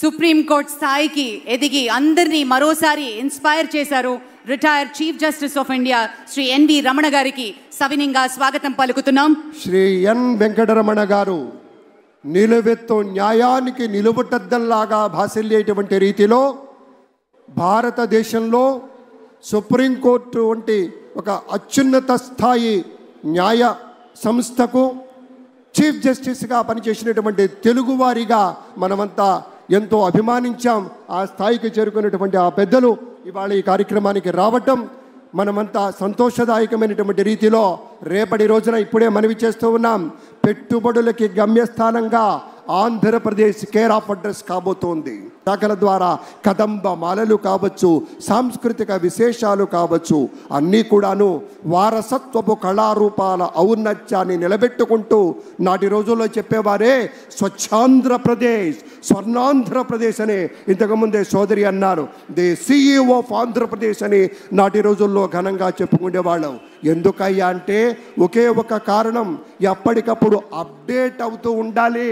Supreme court స్థాయికి ఎదిగి అందరినీ మరోసారి ఇన్స్పైర్ చేశారు retired chief justice of India Shri N V Ramana గారికి సవినీయంగా స్వాగతం పలుకుతున్నాం. శ్రీ ఎన్ వెంకటరమణ గారు నిలువెత్తు న్యాయానికి నిలువుటద్దల్లాగా భాసిల్లేటువంటి రీతిలో భారతదేశంలో సుప్రీంకోర్టు వంటి ఒక అత్యున్నత స్థాయి న్యాయ సంస్థకు చీఫ్ జస్టిస్గా పనిచేసినటువంటి తెలుగువారిగా మనమంతా ఎంతో అభిమానించాం. ఆ స్థాయికి చేరుకున్నటువంటి ఆ పెద్దలు ఇవాళ ఈ కార్యక్రమానికి రావటం మనమంతా సంతోషదాయకమైనటువంటి రీతిలో రేపటి రోజున ఇప్పుడే మనవి చేస్తూ ఉన్నాం. పెట్టుబడులకి గమ్యస్థానంగా ఆంధ్రప్రదేశ్ కేర్ ఆఫ్ అడ్రస్ కాబోతోంది. శాఖల ద్వారా కదంబ మాలలు కావచ్చు, సాంస్కృతిక విశేషాలు కావచ్చు, అన్నీ కూడాను వారసత్వపు కళారూపాల ఔన్నత్యాన్ని నిలబెట్టుకుంటూ నాటి రోజుల్లో చెప్పేవారే స్వచ్ఛాంధ్రప్రదేశ్, స్వర్ణాంధ్రప్రదేశ్ అని ఇంతకుముందే సోదరి అన్నారు. ది CEO ఆఫ్ ఆంధ్రప్రదేశ్ అని నాటి రోజుల్లో ఘనంగా చెప్పుకునేవాళ్ళం. ఎందుకయ్యా అంటే ఒకే ఒక కారణం, ఎప్పటికప్పుడు అప్డేట్ అవుతూ ఉండాలి.